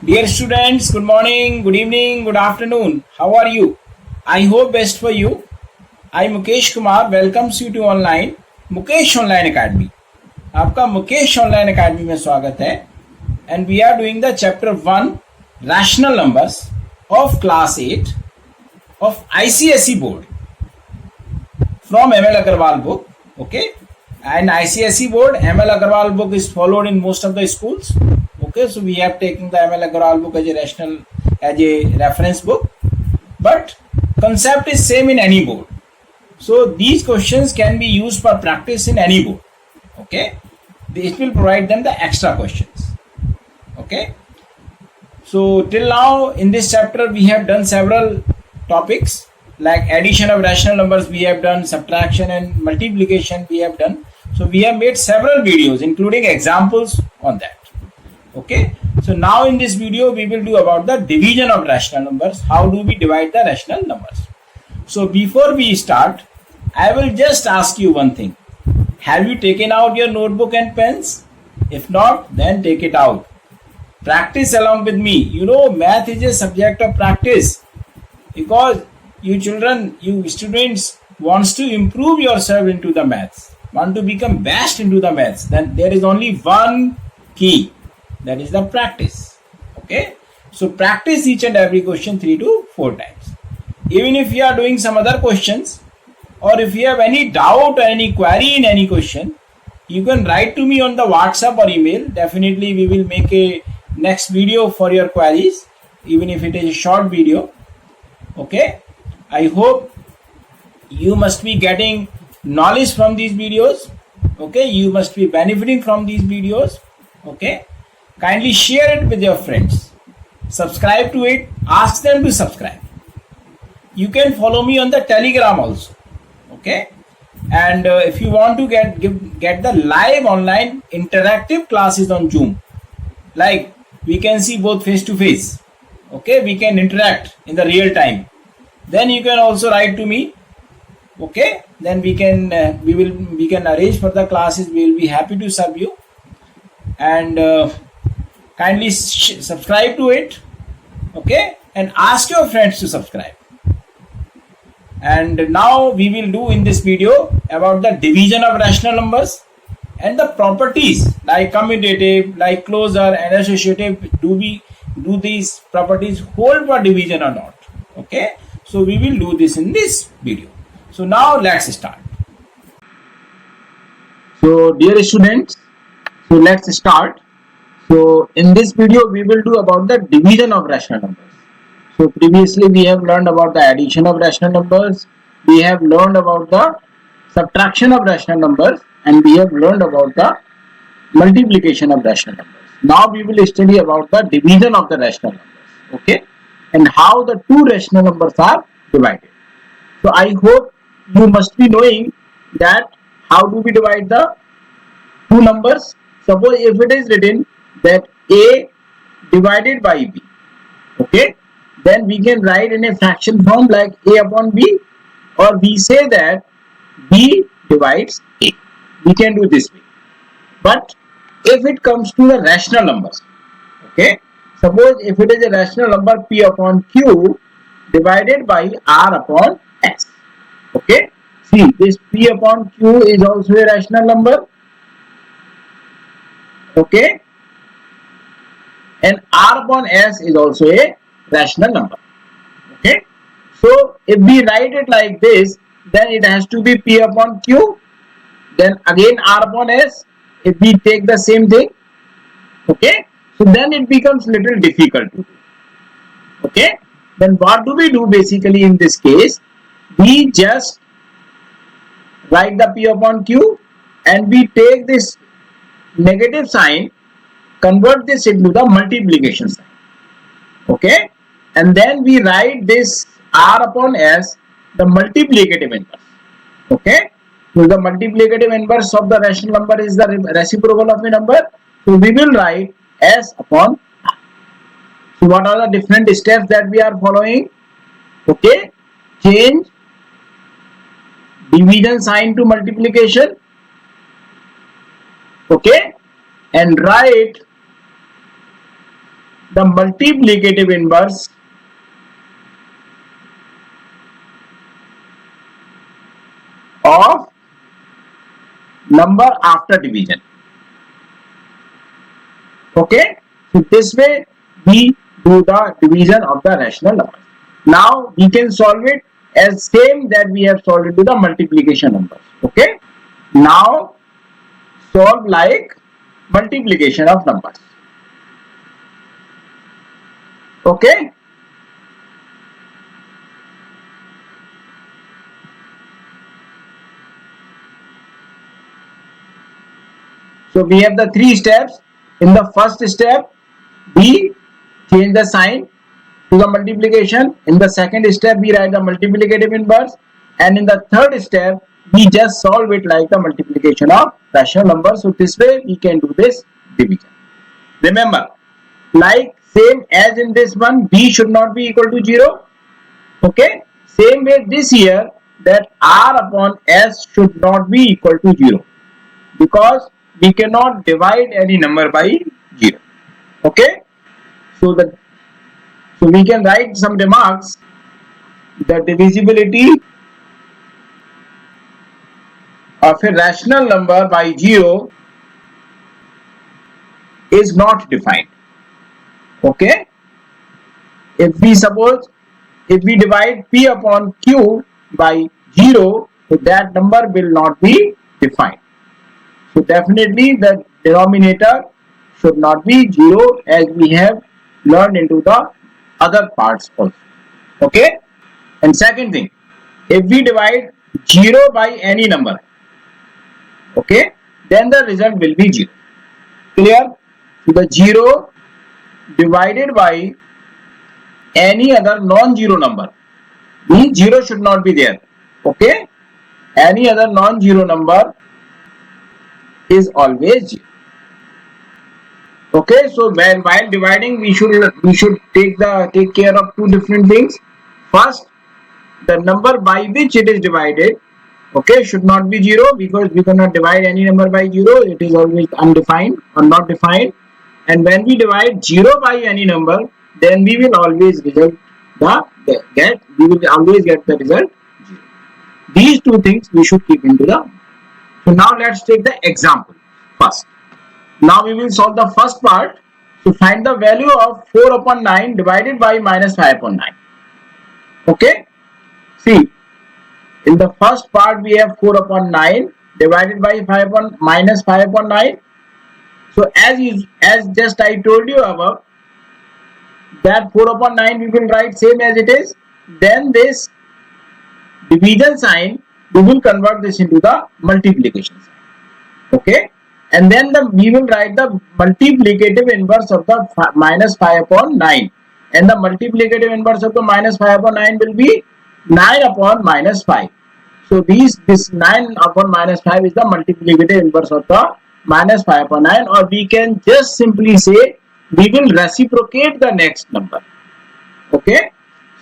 Dear students, good morning, good evening, good afternoon. How are you? I hope best for you. I Mukesh Kumar welcomes you to online Mukesh Online Academy. आपका Mukesh online academy में स्वागत है and we are doing the chapter 1 rational numbers of class 8 of ICSE board from ML Agarwal book. Okay, and ICSE board ML Agarwal book is followed in most of the schools. Okay, so we have taken the ML Agarwal book as a reference book, but concept is same in any board. So these questions can be used for practice in any board. Okay, it will provide them the extra questions. Okay, so till now in this chapter we have done several topics like addition of rational numbers we have done, subtraction and multiplication we have done. So we have made several videos including examples on that. Okay, so now in this video we will do about the division of rational numbers. How do we divide the rational numbers? So before we start, I will just ask you one thing. Have you taken out your notebook and pens? If not, then take it out. Practice along with me. You know, math is a subject of practice because you children, you students wants to improve yourself into the maths, want to become best into the maths. Then there is only one key, that is the practice. Okay, so practice each and every question 3 to 4 times. Even if you are doing some other questions, or if you have any doubt or any query in any question, you can write to me on the WhatsApp or email. Definitely we will make a next video for your queries, even if it is a short video. Okay, I hope you must be getting knowledge from these videos. Okay, you must be benefiting from these videos. Okay, kindly share it with your friends, subscribe to it, ask them to subscribe. You can follow me on the Telegram also. Okay, and if you want to get the live online interactive classes on Zoom, like we can see both face to face. Okay, we can interact in the real time. Then you can also write to me. Okay, then we can arrange for the classes. We will be happy to serve you, and kindly subscribe to it. Okay, and ask your friends to subscribe. And now we will do in this video about the division of rational numbers and the properties like commutative, like closure and associative. Do these properties hold for division or not? Okay, so we will do this in this video. So now let's start. So dear students, so let's start. So in this video we will do about the division of rational numbers. So previously we have learned about the addition of rational numbers, we have learned about the subtraction of rational numbers, and we have learned about the multiplication of rational numbers. Now we will study about the division of the rational numbers. Okay, and how the two rational numbers are divided. So I hope you must be knowing that how do we divide the two numbers. Suppose if it is written that A divided by B, okay, then we can write in a fraction form like A upon B, or we say that B divides A. We can do this way. But if it comes to the rational numbers, okay, suppose if it is a rational number P upon Q divided by R upon S, okay, see this P upon Q is also a rational number, okay, and R upon S is also a rational number. Okay, so if we write it like this, then it has to be P upon Q, then again R upon S. If we take the same thing, okay, so then it becomes little difficult to do. Okay, then what do we do basically in this case? We just write the P upon Q and we take this negative sign, convert this into the multiplication sign. Okay, and then we write this R upon S, the multiplicative inverse. Okay, so the multiplicative inverse of the rational number is the reciprocal of a number. So we will write S upon R. So what are the different steps that we are following? Okay, change division sign to multiplication. Okay, and write the multiplicative inverse of number after division. Okay, so this way we do the division of the rational numbers. Now we can solve it as same that we have solved it to the multiplication numbers. Okay, now solve like multiplication of numbers. Okay, so we have the three steps. In the first step, we change the sign to the multiplication. In the second step, we write the multiplicative inverse, and in the third step, we just solve it like the multiplication of rational numbers. So this way we can do this division. Remember, like same as in this one, b should not be equal to 0. Okay, same way this here, that r upon s should not be equal to 0, because we cannot divide any number by 0. Okay, so we can write some remarks. The divisibility of a rational number by 0 is not defined. Okay, if we divide p upon q by 0, so that number will not be defined. So definitely the denominator should not be 0, as we have learned into the other parts also. Okay, and second thing, if we divide 0 by any number, okay, then the result will be 0. Clear? So the 0 divided by any other non-zero number means 0 should not be there. Okay, any other non-zero number is always 0. Okay, so while dividing, we should take care of two different things. First, the number by which it is divided, okay, should not be 0, because we cannot divide any number by 0. It is always undefined or not defined. And when we divide 0 by any number, then we will always always get the result 0. These two things we should keep into the. So now let's take the example first. Now we will solve the first part to find the value of 4 upon 9 divided by minus 5 upon 9. Okay, see, in the first part we have 4 upon 9 divided by minus 5 upon 9. So as just I told you above, that 4 upon 9 we will write same as it is. Then this division sign, we will convert this into the multiplication sign. Okay, and then we will write the multiplicative inverse of the minus 5 upon 9, and the multiplicative inverse of the minus 5 upon 9 will be 9 upon minus 5. So this 9 upon minus 5 is the multiplicative inverse of the minus 5 upon 9, or we can just simply say we will reciprocate the next number. Okay,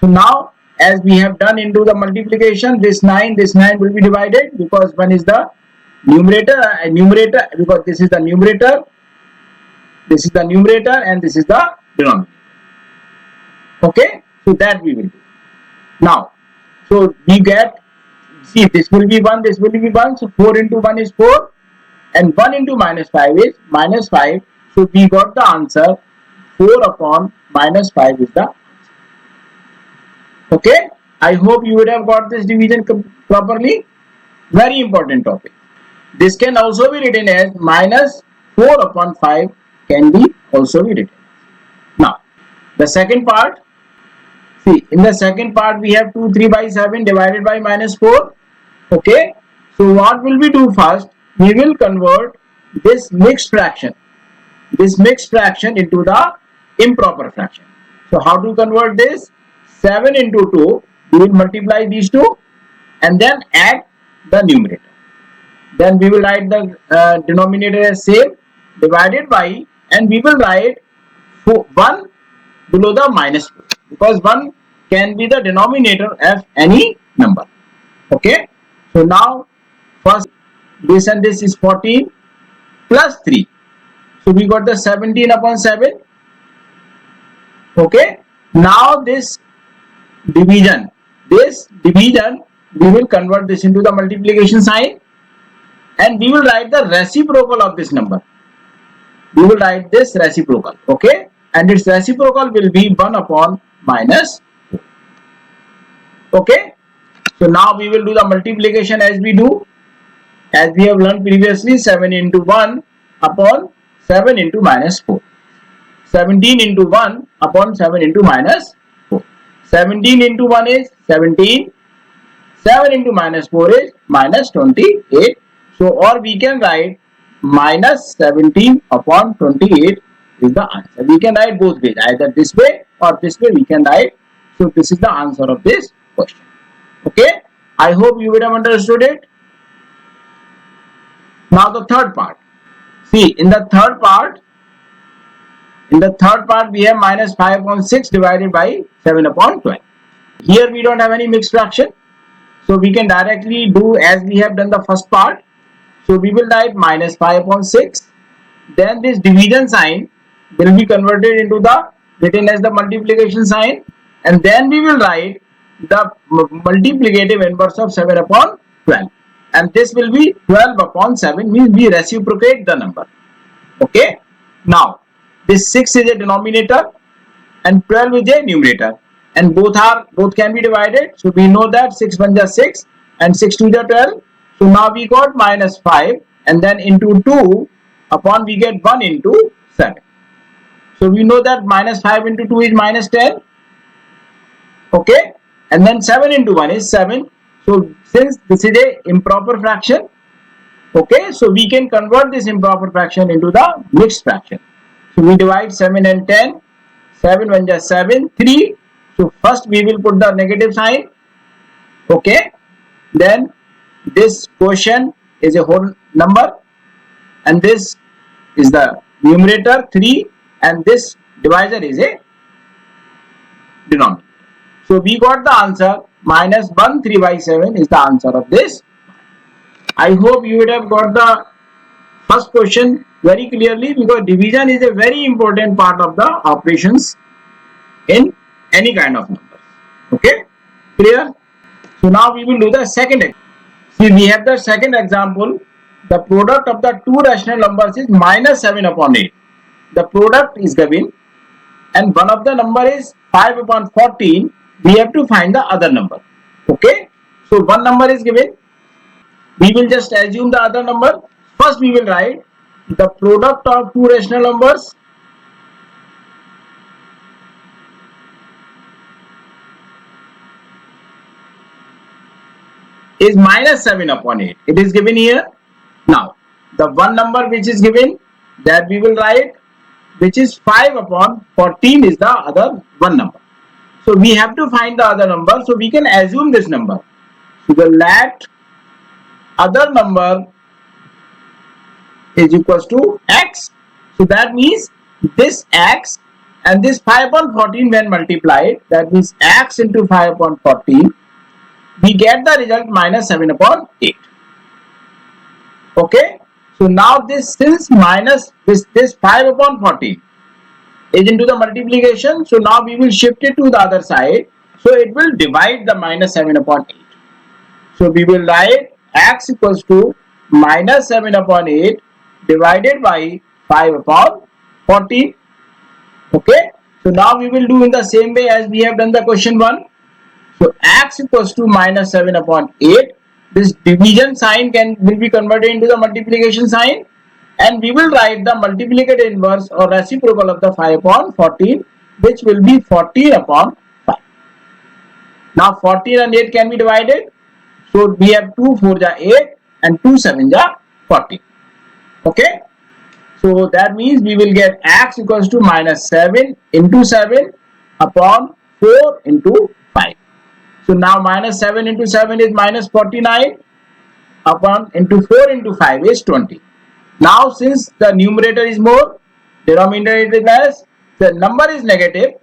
so now as we have done into the multiplication, this 9 will be divided, because one is the numerator, because this is the numerator, and this is the denominator. Okay, so that we will do. Now, so we get, see, this will be 1, this will be 1, so 4 into 1 is 4, and 1 into minus 5 is minus 5. So we got the answer 4 upon minus 5 is the answer. Okay, I hope you would have got this division properly. Very important topic. This can also be written as minus 4 upon 5 can be also be written. Now, the second part. See, in the second part we have 2 3 by 7 divided by minus 4. Okay, so what will we do first? We will convert this mixed fraction into the improper fraction. So how to convert this? 7 into 2, we will multiply these two and then add the numerator. Then we will write the denominator as same, divided by, and we will write 1 below the minus 4, because 1 can be the denominator of any number. Okay, so now first this and this is 14 plus 3. So we got the 17 upon 7. Okay. Now this division, we will convert this into the multiplication sign, and we will write the reciprocal of this number. We will write this reciprocal. Okay. And its reciprocal will be 1 upon minus 4. Okay. So now we will do the multiplication as we have learned previously. 7 into 1 upon 7 into minus 4. 17 into 1 upon 7 into minus 4. 17 into 1 is 17. 7 into minus 4 is minus 28. So, or we can write minus 17 upon 28 is the answer. We can write both ways, either this way or this way we can write. So, this is the answer of this question. Okay. I hope you would have understood it. Now the third part. See, in the third part we have minus 5 upon 6 divided by 7 upon 12. Here we don't have any mixed fraction. So we can directly do as we have done the first part. So we will write minus 5 upon 6. Then this division sign will be converted into the written as the multiplication sign. And then we will write the multiplicative inverse of 7 upon 12. And this will be 12 upon 7, means we reciprocate the number. Okay. Now this 6 is a denominator and 12 is a numerator, and both can be divided. So we know that 6 1 is 6 and 6 2 is 12. So now we got minus 5 and then into 2 upon we get 1 into 7. So we know that minus 5 into 2 is minus 10. Okay. And then 7 into 1 is 7. So since this is a improper fraction, okay, so we can convert this improper fraction into the mixed fraction. So we divide 7 and 10. 7 1 is 7, 3. So first we will put the negative sign. Okay. Then this quotient is a whole number, and this is the numerator 3, and this divisor is a denominator. So we got the answer minus 1 3 by 7 is the answer of this. I hope you would have got the first question very clearly, because division is a very important part of the operations in any kind of numbers. Okay, clear? So now we will do the second example. See, we have the second example. The product of the two rational numbers is minus 7 upon 8. The product is given and one of the number is 5 upon 14. We have to find the other number. Okay, so one number is given. We will just assume the other number. First we will write the product of two rational numbers is minus 7 upon 8. It is given here. Now the one number which is given, that we will write, which is 5 upon 14 is the other one number. So we have to find the other number. So we can assume this number. So the let other number is equals to x. So that means this x and this 5 upon 14 when multiplied, that means x into 5 upon 14, we get the result minus 7 upon 8. Okay. So now this, since minus this 5 upon 14 is into the multiplication, so now we will shift it to the other side. So it will divide the minus 7 upon 8. So we will write x equals to minus 7 upon 8 divided by 5 upon 14. Okay. So now we will do in the same way as we have done the question 1. So x equals to minus 7 upon 8. This division sign will be converted into the multiplication sign, and we will write the multiplicative inverse or reciprocal of the 5 upon 14, which will be 14 upon 5. Now 14 and 8 can be divided. So we have 2 4 ja 8 and 2 7 ja 14. Okay. So that means we will get x equals to minus 7 into 7 upon 4 into 5. So now minus 7 into 7 is minus 49 upon into 4 into 5 is 20. Now since the numerator is more, denominator is less, the number is negative,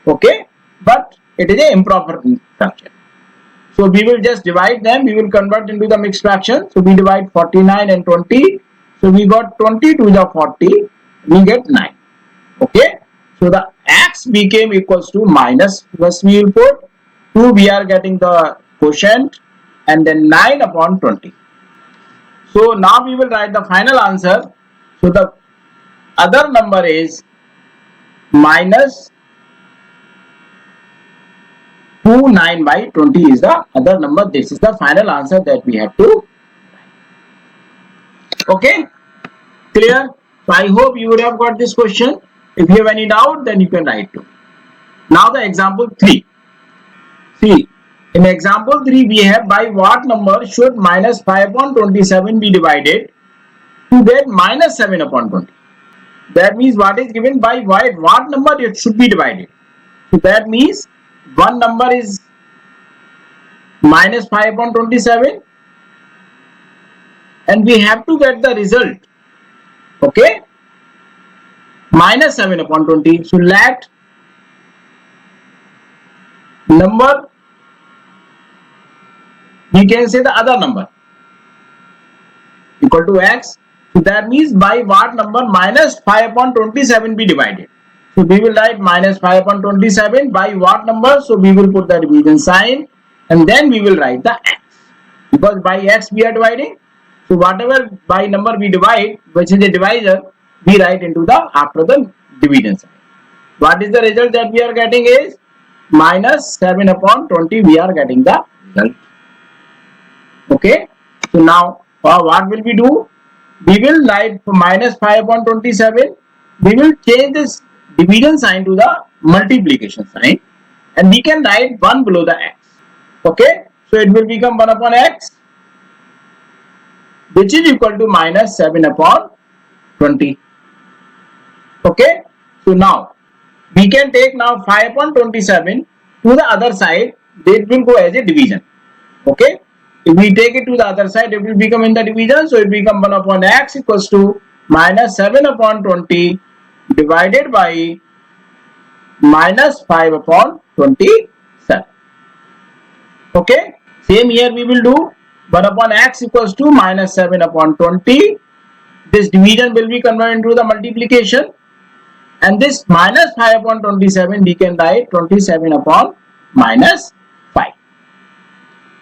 okay, but it is an improper fraction. So we will just divide them, we will convert into the mixed fraction. So we divide 49 and 20. So we got 20 to the 40, we get 9. Okay. So the x became equals to minus, first we will put 2, we are getting the quotient, and then 9 upon 20. So now we will write the final answer. So the other number is minus 29 by 20 is the other number. This is the final answer that we have to. Okay, clear? So I hope you would have got this question. If you have any doubt, then you can write to. Now the example 3. See, in example 3 we have by what number should minus 5 upon 27 be divided to get minus 7 upon 20. That means what is given by what number it should be divided. So that means one number is minus 5 upon 27 and we have to get the result. Okay, minus 7 upon 20. So let number, we can say the other number equal to x. So that means by what number minus 5 upon 27 be divided. So we will write minus 5 upon 27 by what number. So we will put the division sign and then we will write the x, because by x we are dividing. So whatever by number we divide, which is a divisor, we write into the after the division sign. What is the result that we are getting is minus 7 upon 20. We are getting the result. Okay. So now what will we do? We will write minus 5 upon 27. We will change this division sign to the multiplication sign and we can write 1 below the x. Okay. So it will become 1 upon x, which is equal to minus 7 upon 20. Okay. So now we can take now 5 upon 27 to the other side. It will go as a division. Okay. If we take it to the other side, it will become in the division. So it will become 1 upon x equals to minus 7 upon 20 divided by minus 5 upon 27. Okay. Same here we will do 1 upon x equals to minus 7 upon 20. This division will be converted into the multiplication. And this minus 5 upon 27 we can write 27 upon minus 5.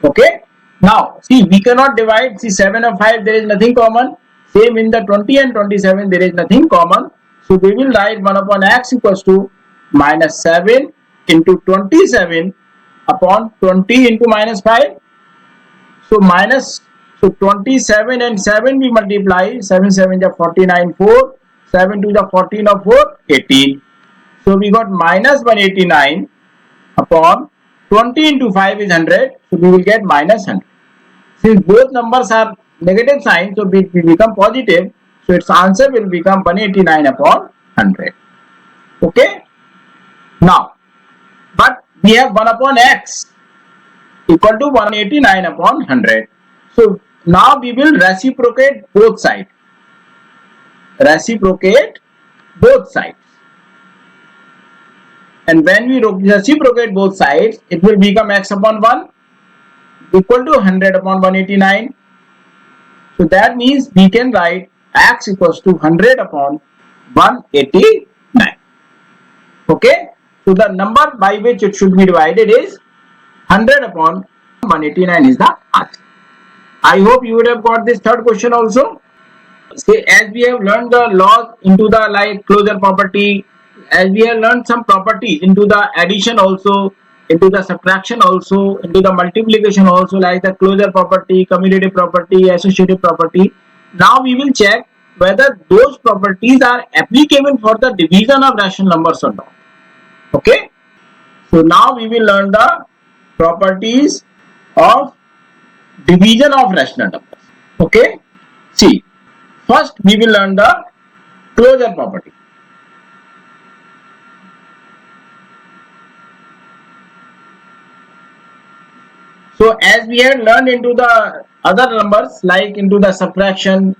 Okay. Now see, we cannot divide. See, 7 and 5 there is nothing common. Same in the 20 and 27 there is nothing common. So we will write 1 upon x equals to minus 7 into 27 upon 20 into minus 5. So 27 and 7 we multiply. 7 7 is 49, 4. 7 2 is 14 of 4, 18. So we got minus 189 upon 20 into 5 is 100. So we will get minus 100. Since both numbers are negative sign, so we become positive. So its answer will become 189 upon 100. Okay. Now, but we have 1 upon x equal to 189 upon 100. So now we will reciprocate both sides. Reciprocate both sides. And when we reciprocate both sides, it will become x upon 1 equal to 100 upon 189. So that means we can write x equals to 100 upon 189. Okay. So the number by which it should be divided is 100 upon 189 is the answer. I hope you would have got this third question also. See, as we have learned the laws into the like closure property, as we have learned some properties into the addition also, into the subtraction also, into the multiplication also, like the closure property, commutative property, associative property. Now we will check whether those properties are applicable for the division of rational numbers or not. Okay. So now we will learn the properties of division of rational numbers. Okay. See, first we will learn the closure property. So as we had learned into the other numbers, like into the subtraction,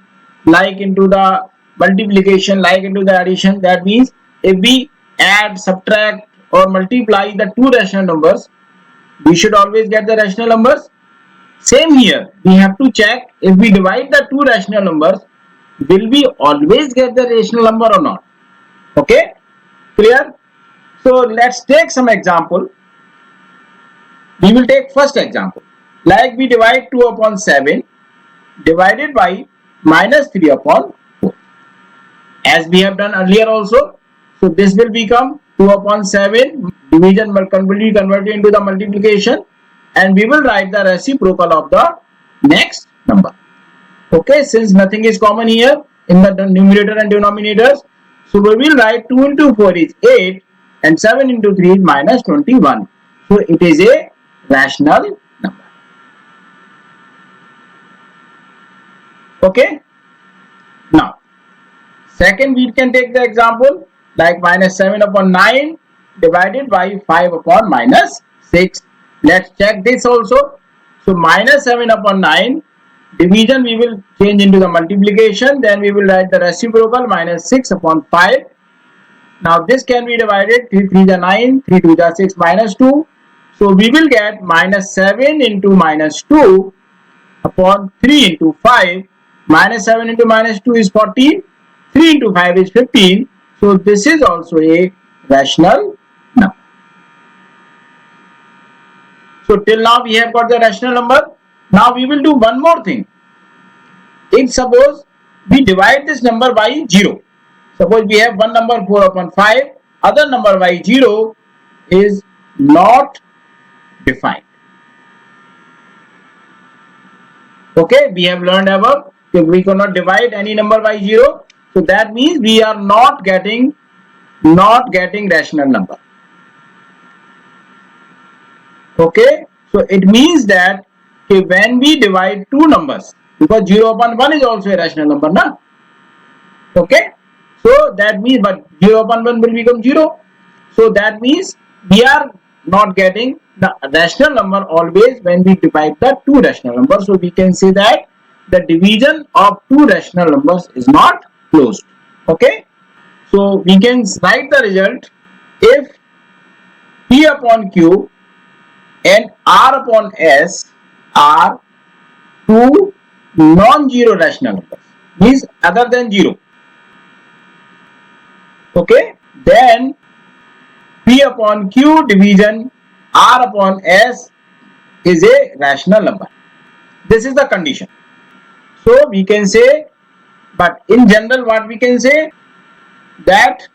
like into the multiplication, like into the addition, that means if we add, subtract or multiply the two rational numbers, we should always get the rational numbers. Same here, we have to check if we divide the two rational numbers, will we always get the rational number or not? Okay, clear? So let's take some example. We will take first example. Like we divide 2 upon 7 divided by minus 3 upon 4. As we have done earlier also. So this will become 2 upon 7 division will be converted into the multiplication, and we will write the reciprocal of the next number. Okay, since nothing is common here in the numerator and denominators, so we will write 2 into 4 is 8 and 7 into 3 is minus 21. So it is a rational number. Okay. Now, second we can take the example like minus 7 upon 9 divided by 5 upon minus 6. Let's check this also. So minus 7 upon 9 division we will change into the multiplication, then we will write the reciprocal minus 6 upon 5. Now this can be divided, 3 3 is 9, 3 2 is 6 minus 2. So we will get minus 7 into minus 2 upon 3 into 5. Minus 7 into minus 2 is 14. 3 into 5 is 15. So this is also a rational number. So till now we have got the rational number. Now we will do one more thing. If suppose we divide this number by 0. Suppose we have one number 4 upon 5. Other number by 0 is not defined. Okay, we have learned above that we cannot divide any number by 0. So that means we are not getting rational number. Okay, so it means that when we divide two numbers, because 0 upon 1 is also a rational number, na? Okay, so that means, but 0 upon 1 will become 0. So that means we are not getting the rational number always when we divide the two rational numbers. So we can say that the division of two rational numbers is not closed. Okay, so we can write the result if P upon Q and R upon S are two non-zero rational numbers, means other than 0. Okay, then P upon Q division R upon S is a rational number. This is the condition. So we can say, but in general what we can say, that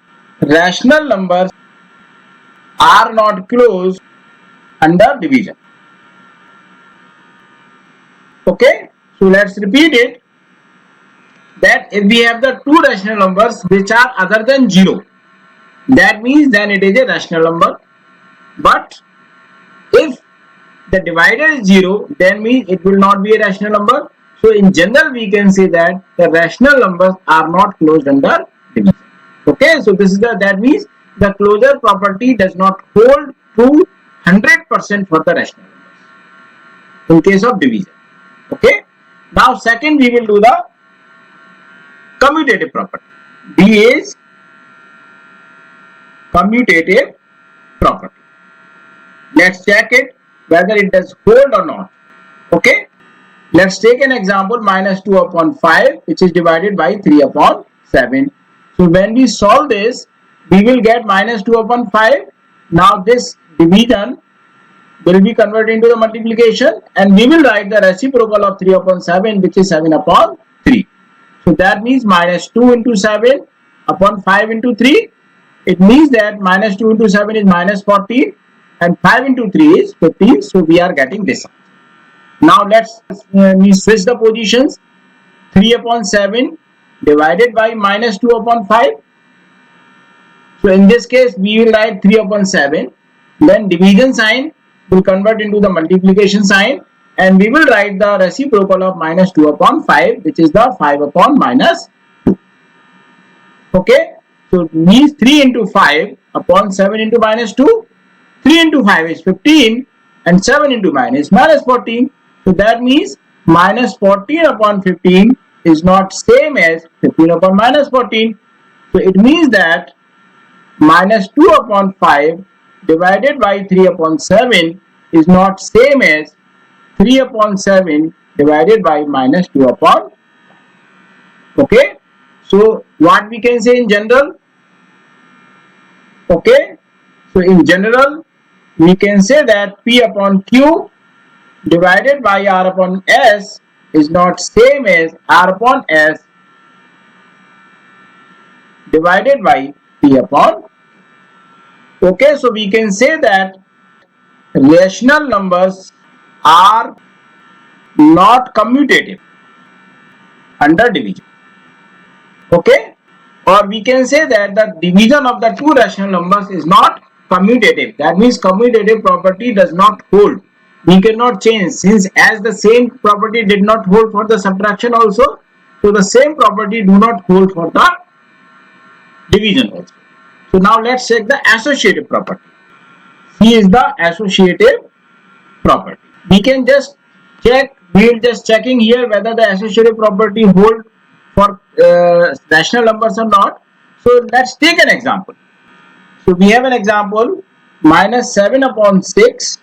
rational numbers are not closed under division. Okay, so let's repeat it, that if we have the two rational numbers which are other than 0, that means then it is a rational number. But if the divisor is 0, then means it will not be a rational number. So in general we can say that the rational numbers are not closed under division. Okay, so this is that means the closure property does not hold true 100% for the rational numbers in case of division. Okay, now second we will do the commutative property. D is commutative property. Let's check it whether it does hold or not. Okay, let's take an example, minus 2 upon 5 which is divided by 3 upon 7. So when we solve this, we will get minus 2 upon 5. Now this division will be converted into the multiplication, and we will write the reciprocal of 3 upon 7 which is 7 upon 3. So that means minus 2 into 7 upon 5 into 3. It means that minus 2 into 7 is minus 14 and 5 into 3 is 15. So we are getting this. Now let's we switch the positions. 3 upon 7 divided by minus 2 upon 5. So in this case we will write 3 upon 7. Then division sign will convert into the multiplication sign, and we will write the reciprocal of minus 2 upon 5 which is the 5 upon minus 2. Okay, so means 3 into 5 upon 7 into minus 2. 3 into 5 is 15 and 7 into minus 14. So that means minus 14 upon 15 is not same as 15 upon minus 14. So it means that minus 2 upon 5 divided by 3 upon 7 is not same as 3 upon 7 divided by minus 2 upon 5. Okay, so what we can say in general? Okay, So in general, we can say that P upon Q divided by R upon S is not same as R upon S divided by P upon. Okay, so we can say that rational numbers are not commutative under division. Okay, or we can say that the division of the two rational numbers is not commutative. That means commutative property does not hold. We cannot change, since as the same property did not hold for the subtraction also, so the same property do not hold for the division also. So now let's check the associative property. C is the associative property. We can just check, we are just checking here whether the associative property hold for rational numbers or not. So let's take an example. So we have an example, minus 7 upon 6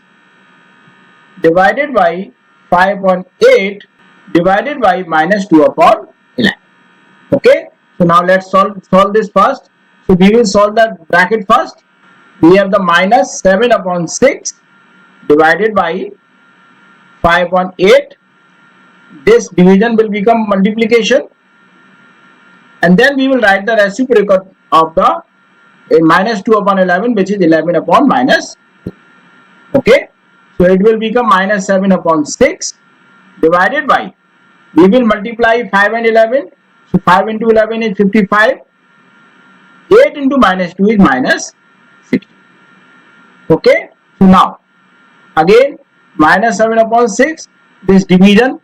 divided by 5 upon 8 divided by minus 2 upon 11. Okay, so now let's solve this first. So we will solve the bracket first. We have the minus 7 upon 6 divided by 5 upon 8. This division will become multiplication, and then we will write the reciprocal of the minus 2 upon 11, which is 11 upon minus 2. Okay, so it will become minus 7 upon 6 divided by, we will multiply 5 and 11. So 5 into 11 is 55. 8 into minus 2 is minus 60. Okay, so now again minus 7 upon 6, this division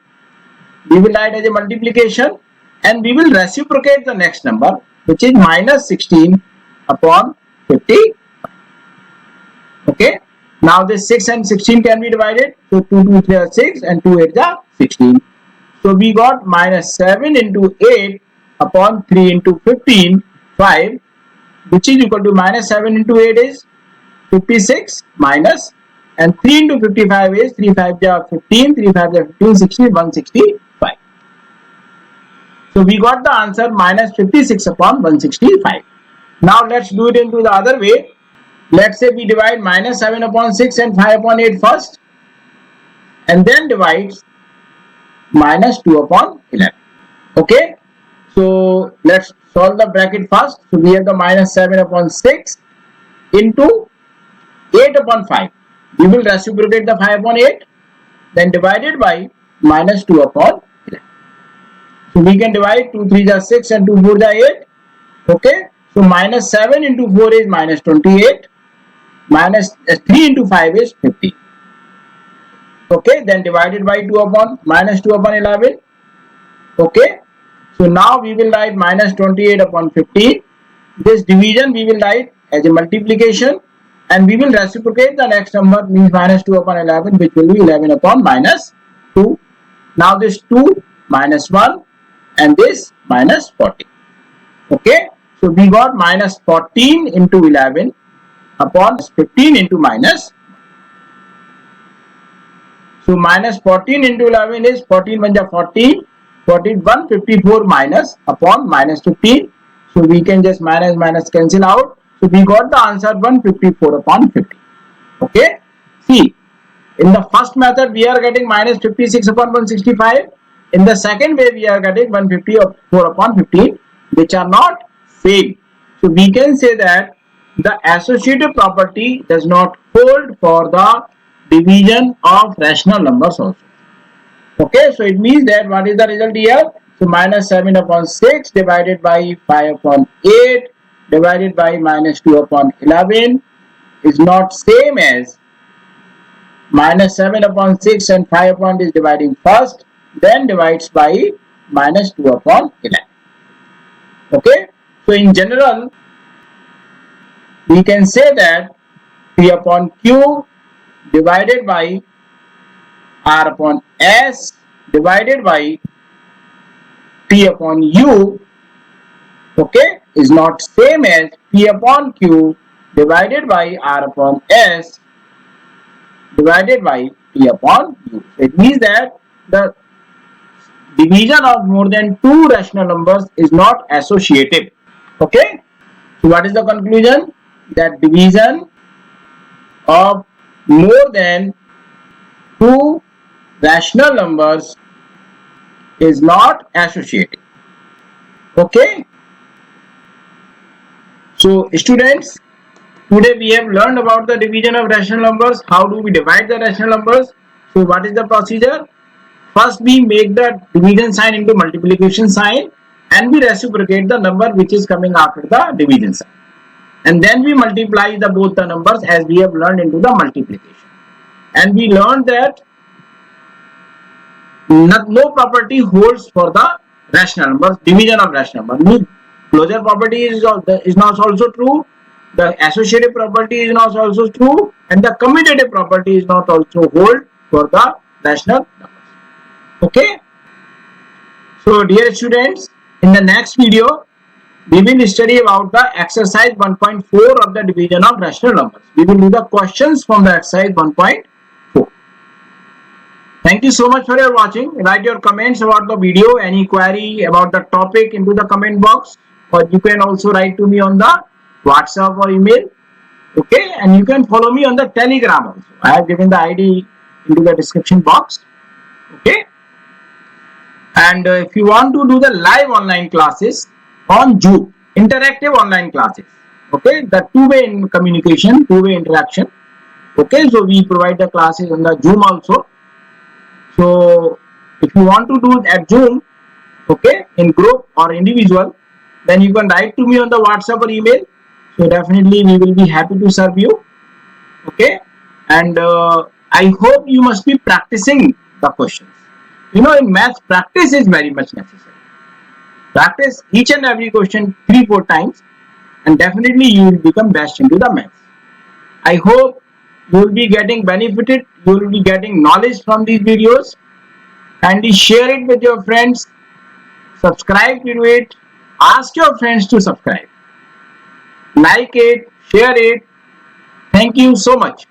we will write as a multiplication, and we will reciprocate the next number, which is minus 16 upon 50. Okay, now this 6 and 16 can be divided. So 2 2 3 are 6 and 2 8 are 16. So we got minus 7 into 8 upon 3 into 15, 5, which is equal to minus 7 into 8 is 56 minus, and 3 into 55 is 3 5 are 15, 3 5 are 15, 60, 165. So we got the answer minus 56 upon 165. Now let's do it into the other way. Let's say we divide minus 7 upon 6 and 5 upon 8 first, and then divide minus 2 upon 11. Okay, so let's solve the bracket first. So we have the minus 7 upon 6 into 8 upon 5. We will reciprocate the 5 upon 8, then divided by minus 2 upon 11. So we can divide 2 3 are 6 and 2 4 are 8. Okay, so minus 7 into 4 is minus 28. Minus 3 into 5 is 50. Okay, then divided by 2 upon minus 2 upon 11. Okay, so now we will write minus 28 upon 15. This division we will write as a multiplication, and we will reciprocate the next number, means minus 2 upon 11, which will be 11 upon minus 2. Now this 2 minus 1 and this minus 40. Okay, so we got minus 14 into 11 upon 15 into minus. So minus 14 into 11 is 14 1 are 14, 154 minus upon minus 15. So we can just minus cancel out. So we got the answer 154 upon 50. Okay, see, in the first method we are getting minus 56 upon 165. In the second way we are getting 154 upon 15, which are not same. So we can say that the associative property does not hold for the division of rational numbers also. Okay, so it means that what is the result here? So minus 7 upon 6 divided by 5 upon 8 divided by minus 2 upon 11 is not same as minus 7 upon 6 and 5 upon is dividing first, then divides by minus 2 upon 11. Okay, so in general we can say that P upon Q divided by R upon S divided by P upon U, okay, is not same as P upon Q divided by R upon S divided by P upon U. It means that the division of more than two rational numbers is not associative. Okay, so what is the conclusion? That division of more than two rational numbers is not associative. Okay. So students, today we have learned about the division of rational numbers. How do we divide the rational numbers? So what is the procedure? First we make the division sign into multiplication sign and we reciprocate the number which is coming after the division sign. And then we multiply both the numbers as we have learned into the multiplication. And we learned that no property holds for the rational numbers, division of rational numbers. Closure property is not also true, the associative property is not also true, and the commutative property is not also hold for the rational numbers. Okay. So dear students, in the next video we will study about the exercise 1.4 of the division of rational numbers. We will do the questions from the exercise 1.4. Thank you so much for your watching. Write your comments about the video, any query about the topic into the comment box, or you can also write to me on the WhatsApp or email. Okay, and you can follow me on the Telegram also. I have given the ID into the description box. Okay, and if you want to do the live online classes on Zoom, interactive online classes, okay, the two-way communication, two-way interaction. Okay, so we provide the classes on the Zoom also. So if you want to do it at Zoom, okay, in group or individual, then you can write to me on the WhatsApp or email. So definitely we will be happy to serve you. Okay, and I hope you must be practicing the questions. You know, in maths, practice is very much necessary. Practice each and every question 3-4 times, and definitely you will become best into the maths. I hope you will be getting benefited, you will be getting knowledge from these videos. Kindly share it with your friends, subscribe to it, ask your friends to subscribe, like it, share it. Thank you so much.